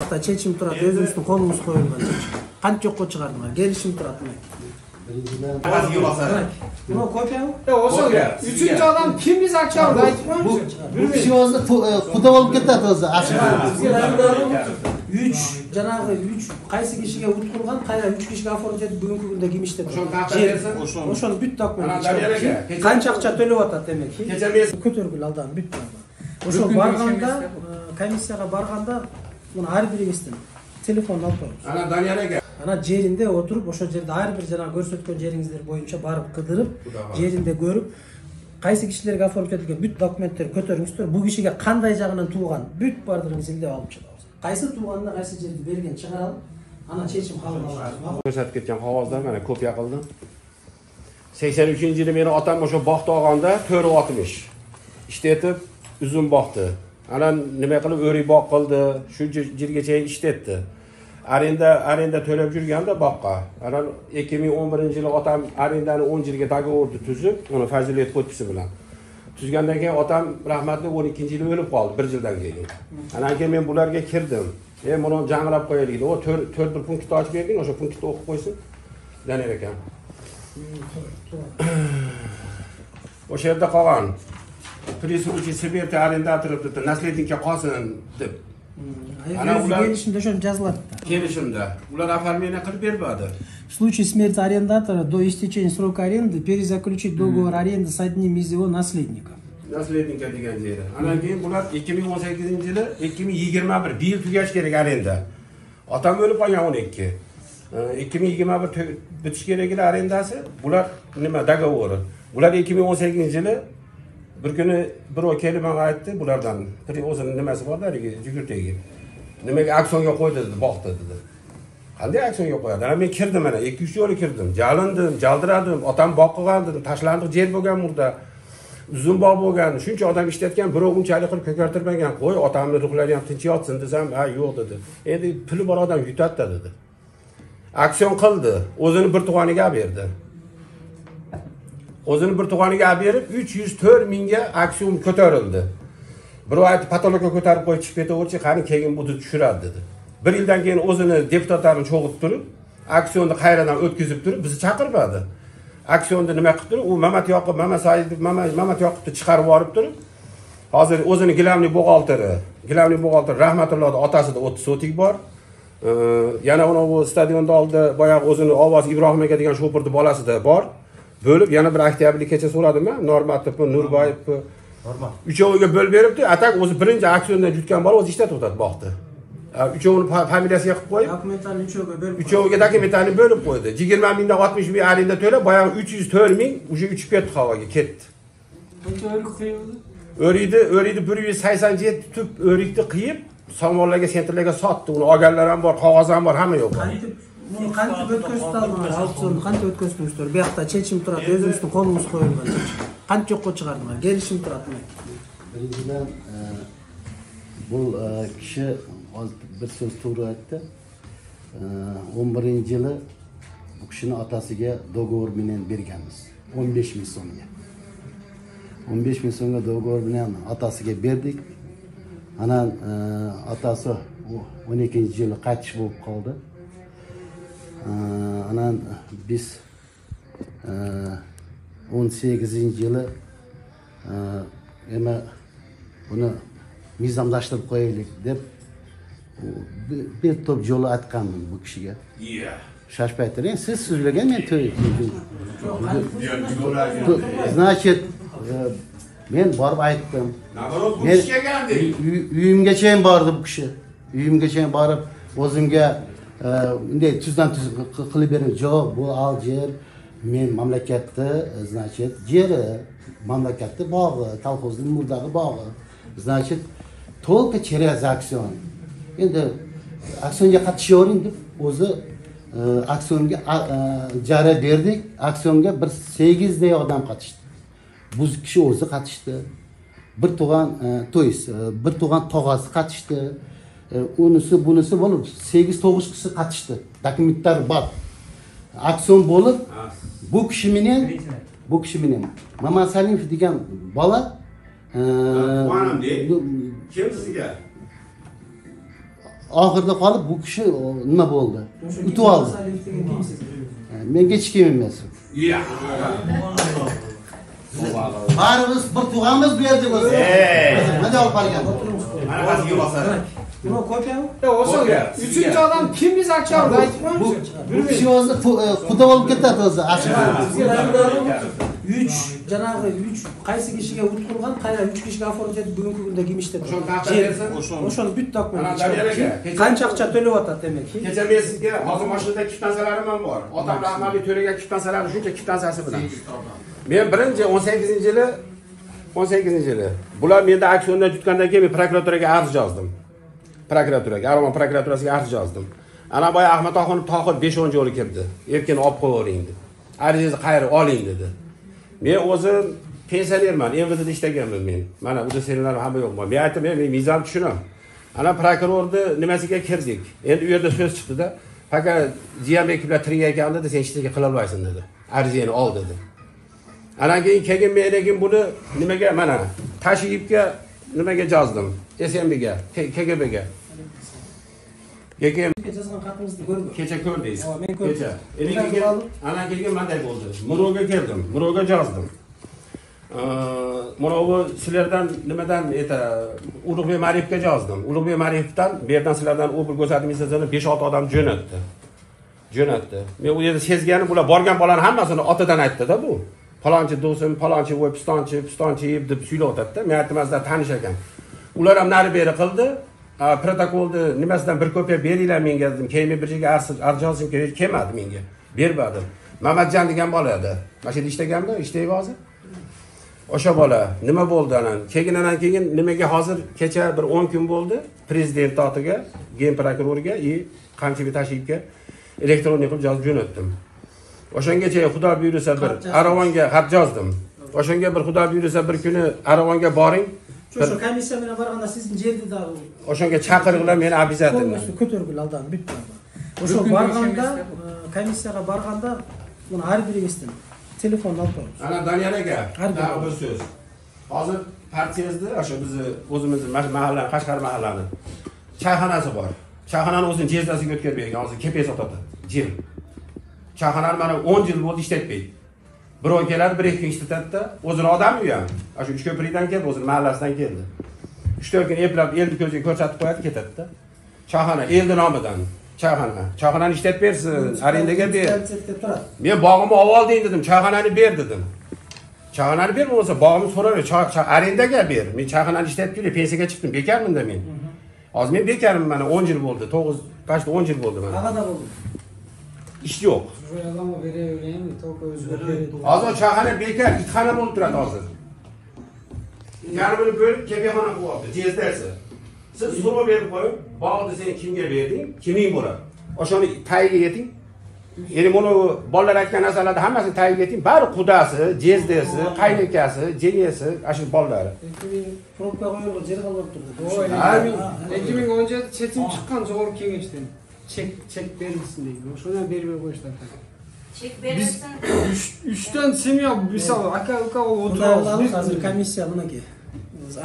buyakta чечим турат, өзүңүздүн колуңуз коюлган чечим. Канча жокко чыгардыңар? Келишим турат мына. Buna kopya mı? Olsun. Üçüncü adam kim biz akşam Bu kişi olsa kuda olup gitti atılsa aşağı. Üç, janagı üç, kaysı kişiye utkulgan, kaya üç kişiye aforum etip bugünkü günde kim işledi? Oşonu büt dokument. Kança akça төлөп атат demek ki. Көтөргүл алдан büt dokument. Oşo barganda, комиссияга барганда, bunu her biri kestim. Telefonu alıp koymuş. Ana Danyal aka. Ana жеринде oturup, oşo жерде her bir jana көрсөткөн жериңиздер боюнча барып кыдырып, жеринде көрүп, кайсы кишилерге оформить этилген бүт документтерди көтөрүңүздөр, бул кишиге кандай жагынан тууган, бүт бардыгын изилдеп алып чыгабыз. Кайсы тууганына кайсы жерди берген чыгаралып, ана чечим кабыл алабыз. Көрсөтүп кеткен кагаздар мына kopya кылдым. 83-yılı meni otam oşo bog'da olganda 460 ishtetib uzum boqdi. Ana nima qilib o'rik boq qildi, shu yergacha ishtetdi. Arenda to'lab yurganda boqqa. Ana 2011-yili otam arendani 10 yilga dogovorni tuzib, uni fazilat podpisi bilan tuzgandan keyin otam rahmatli 12-yili o'lib qoldi, 1 yildan keyin. Ana keyin men bularga kirdim. Buni janglab qo'yaylik. O 4 bir punktni ochib berding, o'sha punktni o'qib qo'ysin. Daner ekan. O'sha yerda qolgan. Присутствующий Сибирь арендаторы наследники qolsin deb. Ana ular kelishimda shuni yoziladi. Kelishimda. Ular оформление qilib bermadi. В случае смерти арендатора до истечения срока аренды перезаключить договор аренды с одним из его наследников. Naslednika degan yeri. Ana keyin bular 2018-yili 2021 bir yil tugash kerak arenda. Otam o'lib qolgan 12. 2021 bitish kerak edi arendasi. Bular nima dogovori. Bular 2018-yili bir kuni birov kelib menga aytdi, bulardan biri o'zining nimasi bor darigi jigurtagi. Nimaga aksiyonga qo'ydi dedi, boqdi dedi. Qanday aksiyonga qo'yadi? Ana men kirdim mana 2-3 yo'l kirdim. Jalindim, jaldiradim, otam boqqan dedim, tashlandiq yer bo'lgan murda. Uzun bog' bo'lgan, shuncha odam ishlatgan, birov unchalik qilib ko'kartirmagan. Qo'y, otamning ruhlari ham tinch yotsin desam, ha yo'q dedi. Endi puli bor odam yutadi dedi. Aksiyon qildi, o'zini bir tug'aniga olib berdi. O'zini bir tug'aniga olib berib 304 mingga aksiyon ko'tarildi. Birov aytdi, patologga ko'tarib qo'yib chiqib ketaverchi, qani keyin buni tushiradi dedi. 1 yildan keyin o'zini deputatlarni cho'g'ib turib, aksiyonni qayerdan o'tkazib turib, bizni chaqirmadi. Aksiyonni nima qilib turib, u Mamat Yoqubni chiqarib yuborib turib, hozir o'zini gilamli buxgalteri rahmatullohning otasida 30 sotik bor. Yana uni bu stadionda oldi, boyagi o'zini Ovoz Ibrohim aka degan shopirning bolasida bor. Bo'lib yana bir oktyabrgacha so'radimmi? Normatovni, Nurboyevni, uchoviga bo'lib beribdi. Atak o'zi birinchi aksiyondan yutgan bola o'zi ishlatib o'tadi boqdi. Uchovini familiyasiga qilib qo'yib, dokumentlarni uchoviga dokumentlarni bo'lib qo'ydi. 20 mingdan 60 ming arenda to'lab, boyagi 304 ming o'sha uchib ketdi havoga, ketdi. Qancha o'rik qo'yildi? O'rikni 187 tub o'rikni qiyib, samovarlarga, sentrlarga sotdi. Uni olganlar ham bor, qog'oz ham bor, hamma yo'q. Bunu qancha o'tkazib oldingiz? Auksionni qancha o'tkazibsizlar? Bu yoqda chechim turadi, o'zingizning qo'lingiz qo'yilgan chechim. Qancha yo'qqa chiqardinglar? Kelishim turadi. Birinchidan bu kishi bir so'z to'g'ri aytdi. 11-yili bu kishini otasiga dogovor bilan berganmiz. 15 ming so'mga. 15 ming so'mga dogovor bilan otasiga berdik. Ana otasi 12-yili qaytish bo'lib qoldi. Ana biz 18-yili buni mizamlashtirib qo'yaylik deb bir top yo'l aytgandim bu kishiga. Shashib aytdim, siz so'zlagan men to'y. Значит, men borib aytdim. Men uyimgacha ham bordi bu kishi. Uyimgacha ham borib o'zimga bunday tuzdan tuz qilib bering. Yo'q, bu al yer men mamlakatda, значит, yeri mamlakatda bog'i, kolxozning murdagi bog'i. Значит, только через aksiyon. Endi aksiyonga qatnashavering deb o'zi aksiyonga jara berdik. Aksiyonga bir 8 ta odam qatnashdi. Bu kishi o'zi qatnashdi. Bir tug'an tog'asi qatnashdi. Unisi bunisi bo'lib 8-9 kishi qatnashdi. Dokumentlar bor. Aksiyon bo'lib bu kishi bilan Mamat Salimov degan bola Qonimdi. Kim sizga? ahırda kalıp bu kişi nima bo'ldi? Utib oldi. Men kechikkim emas. Ya. Barimiz bir tug'amiz bu yerda bo'lsa. Hadi olib qolgan. Mana hozir yo'l olsa. Nima kopyami? O'sha uchinchi odam kim biz aytamiz aytibmanchi. Bu kishi o'zi xudo bo'lib ketadi o'zi. Üç, janağı üç, qaysi kishiga o't qilgan, qaysi 3 kishiga oformat etib bugungi kunda gimishdi. O'shani taqdir bersin. O'shani bitta dokument. Ana Qancha aqcha to'layotadi demak. Kecha men sizga hozir mashinada kvitantsiyalarim ham bor. Otam rahmatli to'lagan kvitansiyalar shuncha kvitantsiyasi bilan. Men birinchi 18-yili bular menda aksiyondan tutgandan keyin men prokuraturaga arz yozdim. Prokuraturaga, Armon prokuraturasiga arz yozdim. Ana boya Ahmad Oxunov Tohir 5-10 yo'li kirdi. Erkin olib qo'yavering dedi. Arizingizni qayerib oling dedi. Men o'zim pensionerman, MVDda ishlaganman men. Mana bu senlarning hamma yo'q. Men aytdim, men mizon tushunaman. Ana prokurorni nimasiga kirdik. Endi u yerda so'z chiqdi-da, faqat Jiyambek bilan tirik ekan dedi, sen hech narsa qila olmaysan dedi. Arizani ol dedi. Ana keyin men lekin buni nimaga mana Tashiyevga nimaga yozdim? SMBga, KGBga. Kecha yozgan xatingizni ko'rdim. Kecha ko'rdingiz. Men ko'rdim. Kecha. Endi ana kelgan menday bo'ldi. Muroga keldim. Muroga yozdim. Mana bu sizlardan nimadan Ulug'bek Marifga yozdim. Ulug'bek Marifdan bu yerdan sizlardan u bir ko'rsatmingizdan 5-6 odam jo'natdi. Men u yerda sezganim bular borgan bolaning hammasini otadan aytdi-da bu. Falonchi do'stim, falonchi voy pistonchi deb suylayotdi-da. Men aytdim, sizlar tanish ekan. Ular ham nari beri qildi. Protokolni nimasidan bir kopiya beringlar menga dedim. Keyin men bir joyga arz yozishim kerak kelmadi menga. Bermadim. Mamatjon degan bola edi. Mana shu yerda ishlaganmi? Ishlaydi hozir. O'sha bola nima bo'ldi anan? Keyin nimaga hozir kecha bir 10 kun bo'ldi prezident otiga, gen prokurorga, Qamchiga Tashiyevga elektron qilib yozib jo'natdim. O'shangacha xudo buyursa bir Aravonga xat yozdim. O'shanga bir xudo buyursa bir kuni Aravonga boring. Shu komissiya bilan borganda sizni yerda o'shanga chaqiringlar, meni обязательно. Ko'targil aldan bitta. O'sha borganda komissiyaga borganda buni har biringizni telefonni olib qo'ying. Ana Daniel aka, bir so'z. Hozir partiyamizda o'sha bizni o'zimizni mahalla, Qashqar mahallani chayxonasi bor. Chayxonani o'zini jezdasiga o'tkazib bergan, hozir kepes sotadi. Jil. Chayxonani mana 10 yil bo'ldi ishlatmaydi. Birov keladi, bir ikki kun ishlatadi-da, o'zini odami u ham. Shu Uchko'prikdan keldi, o'zini mahallasidan keldi. 3-4 kun eplab elni ko'ziga ko'rsatib qo'yadi, ketadi-da. Chayxona eldi nomidan. Chayxonani ishlatib bersin, arendaga ber. Men bog'imni olding dedim, chayxonani ber dedim. Chayxonani ber bo'lsa, bog'imni so'rar, arendaga ber. Men chayxonani ishlatib kelib, pensiyaga chiqdim, bekarmanda men. Hozir men bekarman, mana 10 yil bo'ldi, 10 yil bo'ldi mana. Qanday bo'ldi? Ish yo'q. Hozir chayxona bekar, itxona bo'lib turadi hozir. Yarmini bo'lib kepexona qilyapti, jezdasi. Siz so'rab berib qo'ying, bog'ni sen kimga berding, kiming bo'ladi. O'shani tagiga yeting. Endi buni bolalar aytgan narsalarni hammasini tagiga yeting. Bari qudasi, jezdasi, qaynukasi, jengasi, ashu bolalari. Probka qo'yilgan yer qolib turdi. 2017 seçim chiqqan Jo'g'ri Kengashdan. Çek verilsin deydi. Şuna bermey qo'yishdi. Çek verilsin. 3'ten semya misal aka o'tiramiz. Hozir komissiya buniki.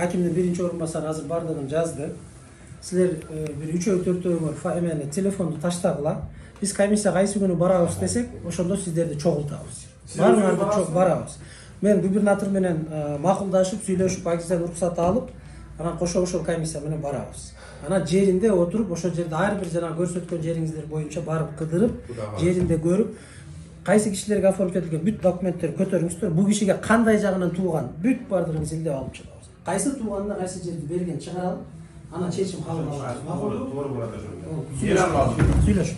Hakimning birinchi o'rinbosari hozir bor dedim, yozdi. Sizlar bir 3-4 bor faimani telefonni tashlag'lar. Biz komissiya qaysi kuni boramiz desek, o'shanda sizlarni cho'g'iltamiz. Barlarni cho'q boramiz. Men gubernator bilan ma'qullashib, suylashib, Pokiston ruxsat olib, ana qo'shib komissiya bilan boramiz. Ana yerinde oturup o'sha yerda har bir jana ko'rsatgan yeringizdер bo'yicha borib qidirib, yerinde ko'rib, qaysi kishilarga oformat etilgan бүт dokumentlarni ko'taringizlar. Bu kishiga qanday jag'idan tug'an, бүт bardlig'ini ilib olib chiqamiz. Qaysi tug'anini qaysi yerda bergan chiqarib, ana chechim qabul qilamiz. Ma'qulmi? To'g'ri bo'ladi. Suylashib.